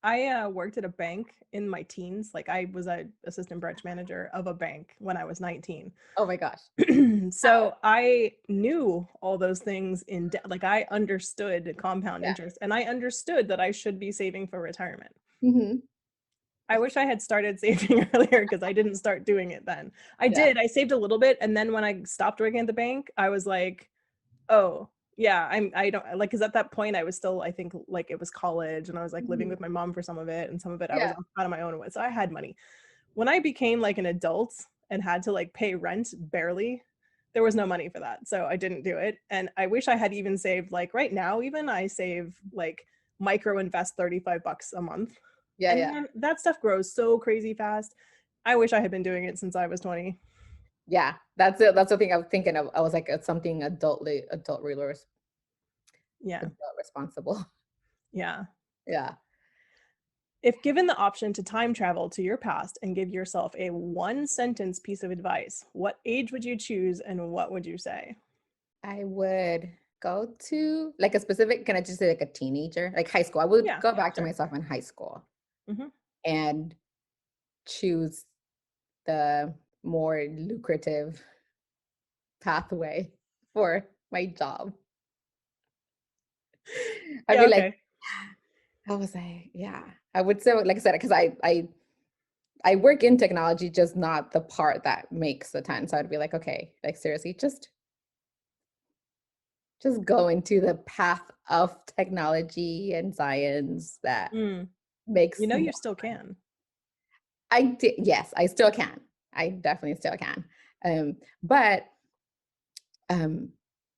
I worked at a bank in my teens. Like I was a assistant branch manager of a bank when I was 19. Oh my gosh. So I knew all those things like I understood compound Yeah. interest and I understood that I should be saving for retirement. Hmm. I wish I had started saving earlier because I didn't start doing it then. I Yeah. did. I saved a little bit, and then when I stopped working at the bank, I was like, "Oh, yeah, I don't like." Because at that point, I was still, I think, like it was college, and I was like living Mhm. with my mom for some of it, and some of it I was Yeah. out on my own with. So I had money. When I became like an adult and had to like pay rent barely, there was no money for that. So I didn't do it. And I wish I had even saved like right now, even I save like micro invest 35 bucks a month. Yeah. And Yeah. man, that stuff grows so crazy fast. I wish I had been doing it since I was 20. Yeah. That's it. That's the thing I was thinking of. I was like, it's something Yeah. adult responsible. Yeah. Yeah. If given the option to time travel to your past and give yourself a one sentence piece of advice, what age would you choose and what would you say? I would go to like a specific, can I just say like a teenager, like high school? I would Yeah, go back to sure. myself in high school Hmm. and choose the more lucrative pathway for my job. I'd Yeah, be like, okay. I was like, yeah, I would say, like I said, because I work in technology, just not the part that makes the ton. So I'd be like, okay, like seriously, just go into the path of technology and science that Mm. makes You know more. you still can. I did, yes, I still can. I definitely still can. But um,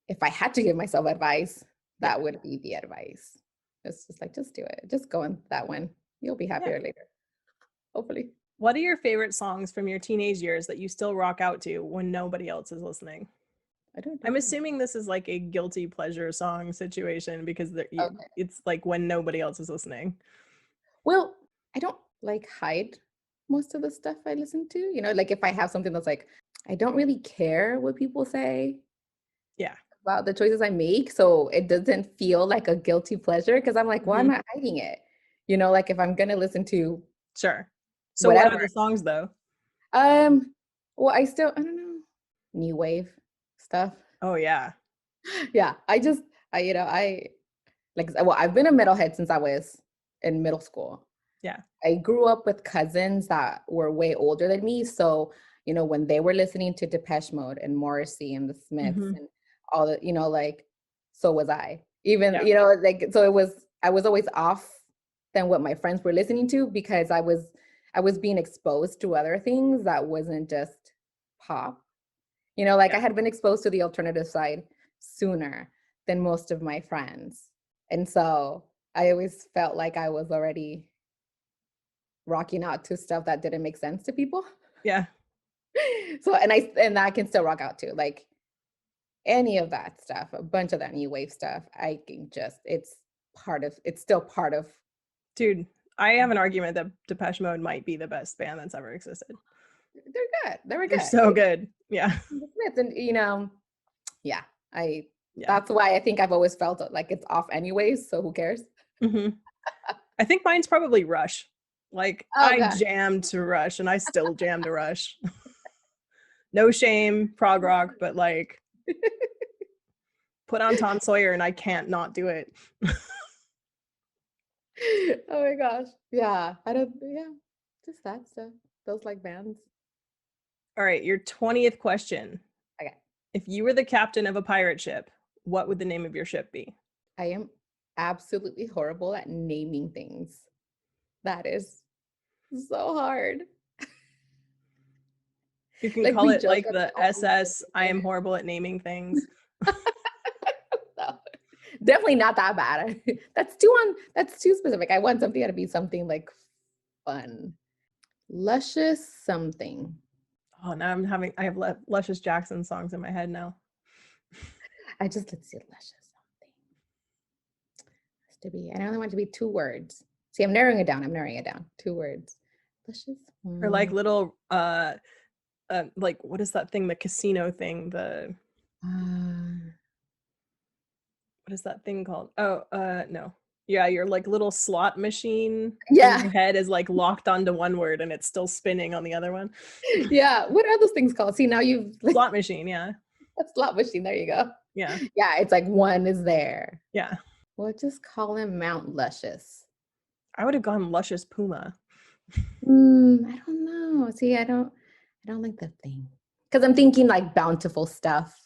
if I had to give myself advice, Yeah. that would be the advice. It's just like, just do it. Just go in that one. You'll be Yeah. happier later, hopefully. What are your favorite songs from your teenage years that you still rock out to when nobody else is listening? I don't I'm know. assuming this is like a guilty pleasure song situation because Okay. it's like when nobody else is listening. Well, I don't like hide most of the stuff I listen to. Like if I have something that's like, I don't really care what people say Yeah. about the choices I make. So it doesn't feel like a guilty pleasure because I'm like, why am Hmm. I hiding it? Like if I'm gonna listen to Sure. So what are whatever. the songs though? Um, well, I don't know, new wave stuff. Oh yeah. Yeah, I like, well, I've been a metalhead since I was in middle school. Yeah. I grew up with cousins that were way older than me. So, when they were listening to Depeche Mode and Morrissey and the Smiths Hmm. and all the, like, so was I. Even, Yeah. like, so I was always off than what my friends were listening to because I was being exposed to other things that wasn't just pop. Like I Yeah. had been exposed to the alternative side sooner than most of my friends. And so I always felt like I was already rocking out to stuff that didn't make sense to people. Yeah. So and I can still rock out to like any of that stuff, a bunch of that new wave stuff. I can just it's still part of. Dude, I have an argument that Depeche Mode might be the best band that's ever existed. They're good. They were They're good. so good. Yeah. The Smiths, and yeah, I Yeah. that's why I think I've always felt like it's off anyways, so who cares? Hmm. I think mine's probably Rush. Like Oh I god. jammed to Rush and I still jam to Rush. No shame, prog rock, but like put on Tom Sawyer and I can't not do it. Oh my gosh. Yeah. I don't yeah. Just that stuff. Those like bands. All right, your 20th question. Okay. If you were the captain of a pirate ship, what would the name of your ship be? I am absolutely horrible at naming things. That is so hard. You can Like call we it joke like about the all these SS, I am different horrible at naming things. no, definitely not that bad. That's too specific. I want something to be something like fun. Luscious something. Oh, now I have Luscious Jackson songs in my head now. Let's see, luscious something. Has to be, and I only want it to be 2 words. See, I'm narrowing it down. 2 words. Luscious. Or like little like what is that thing, the casino thing, Uh, what is that thing called? Oh, no. Yeah, your like little slot machine in Yeah. your head is like locked onto one word and it's still spinning on the other one. Yeah. What are those things called? See, now you've like Slot machine, yeah. a slot machine. There you go. Yeah. Yeah, it's like one is there. Yeah. We'll just call him Mount Luscious. I would have gone luscious puma. I don't know. See, I don't like the thing. Because I'm thinking like bountiful stuff.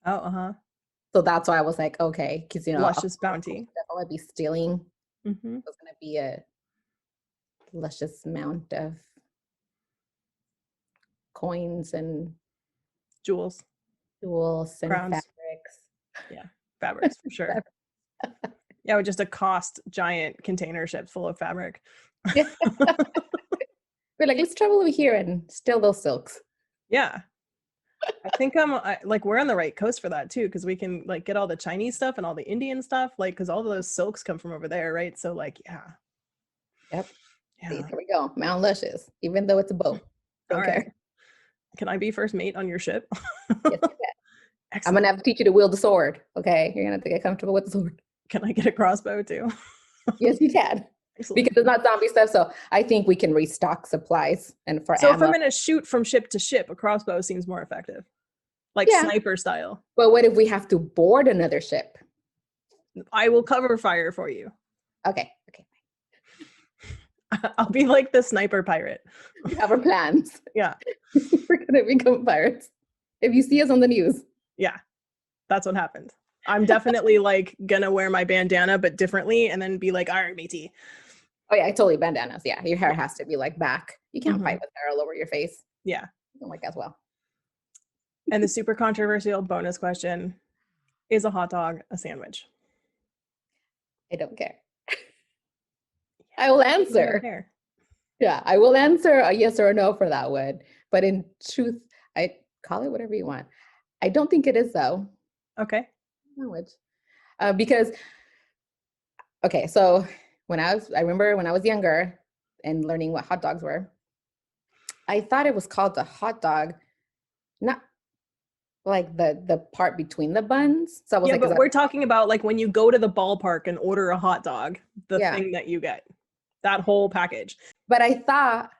Oh, uh-huh. So that's why I was like, okay, because a Luscious bountiful bounty. stuff I would be stealing. Hmm. It's gonna be a luscious amount of coins and Jewels, jewels and crowns. fabrics. Yeah. Fabrics for sure. Yeah, with just a cost giant container ship full of fabric. Yeah. We're like, let's travel over here and steal those silks. Yeah. I think like we're on the right coast for that too, because we can like get all the Chinese stuff and all the Indian stuff, like because all of those silks come from over there, right? So like, yeah, Yep. See, yeah. there we go. Mount Luscious, even though it's a boat. All Don't right. care. Can I be first mate on your ship? Yes, you can. I'm Excellent. gonna have to teach you to wield the sword. Okay. You're gonna have to get comfortable with the sword. Can I get a crossbow too? Yes, you can. Excellent. Because it's not zombie stuff. So I think we can restock supplies and for So if I'm ammo. gonna shoot from ship to ship, a crossbow seems more effective, like Yeah. sniper style. But what if we have to board another ship? I will cover fire for you. Okay. Okay. I'll be like the sniper pirate. We have our plans. Yeah. We're gonna become pirates. If you see us on the news. Yeah. That's what happened. I'm definitely like gonna wear my bandana, but differently, and then be like, all right, matey. Oh yeah, totally bandanas. Yeah, your hair Yeah. has to be like back. You can't fight with hair all over your face. Yeah. Don't like as well. And the super controversial bonus question, is a hot dog a sandwich? I don't care. I will You don't answer. care. Yeah, I will answer a yes or a no for that one. But in truth, I call it whatever you want. I don't think it is though. Okay. Sandwich. Because okay, so I remember when I was younger and learning what hot dogs were, I thought it was called a hot dog, not like the part between the buns. So I was Yeah, like, is but that we're talking about like when you go to the ballpark and order a hot dog, the yeah. thing that you get, that whole package. But I thought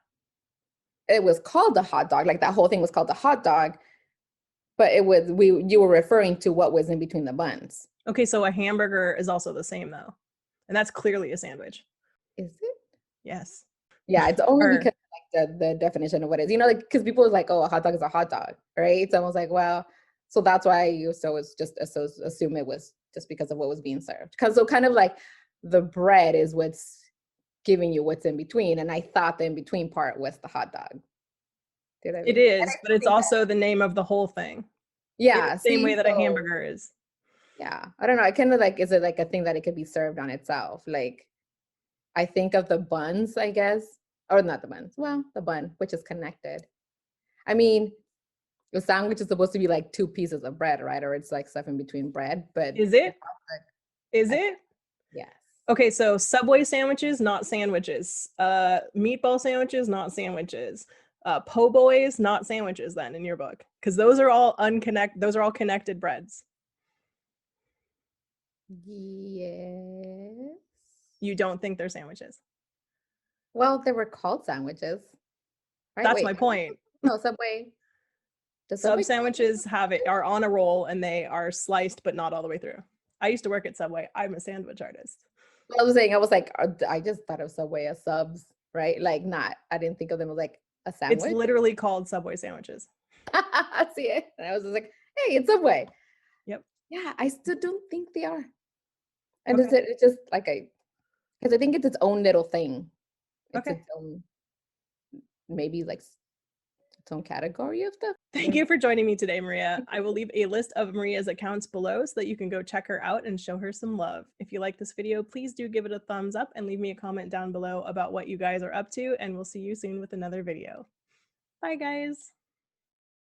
it was called a hot dog, like that whole thing was called a hot dog, but it was you were referring to what was in between the buns. Okay, so a hamburger is also the same though. And that's clearly a sandwich. Is it? Yes. Yeah, it's only Or because like the definition of what it is. Like because people are like, oh, a hot dog is a hot dog, right? So I was like, well, so that's why I used to always just assume it was just because of what was being served. Because so kind of like the bread is what's giving you what's in between, and I thought the in between part was the hot dog. Did I? it And I is, but it's think that, also the name of the whole thing. In yeah. the same way See, that a so hamburger is. yeah, I don't know. I kind of like, is it like a thing that it could be served on itself? Like, I think of the buns, I guess, or not the buns. Well, the bun, which is connected. I mean, the sandwich is supposed to be like two pieces of bread, right? Or it's like stuff in between bread, but Is it's it? like, Is I, it? yes. Okay, so Subway sandwiches, not sandwiches. Meatball sandwiches, not sandwiches. Po' boys, not sandwiches then in your book. Because those are all those are all connected breads. Yes. You don't think they're sandwiches. Well, they were called sandwiches, right? That's Wait, my point. no, Subway. Does Sub Subway? sandwiches are on a roll and they are sliced but not all the way through. I used to work at Subway. I'm a sandwich artist. I was saying, I was like, I just thought of Subway as subs, right? Like, not, I didn't think of them as like a It's sandwich. literally called Subway sandwiches. I see it. And I was just like, hey, it's Subway. Yep. Yeah, I still don't think they are. And Okay. it's just like because I think it's its own little thing. It's Okay. its own, maybe like its own category of stuff. Thank you for joining me today, Maria. I will leave a list of Maria's accounts below so that you can go check her out and show her some love. If you like this video, please do give it a thumbs up and leave me a comment down below about what you guys are up to, and we'll see you soon with another video. Bye, guys.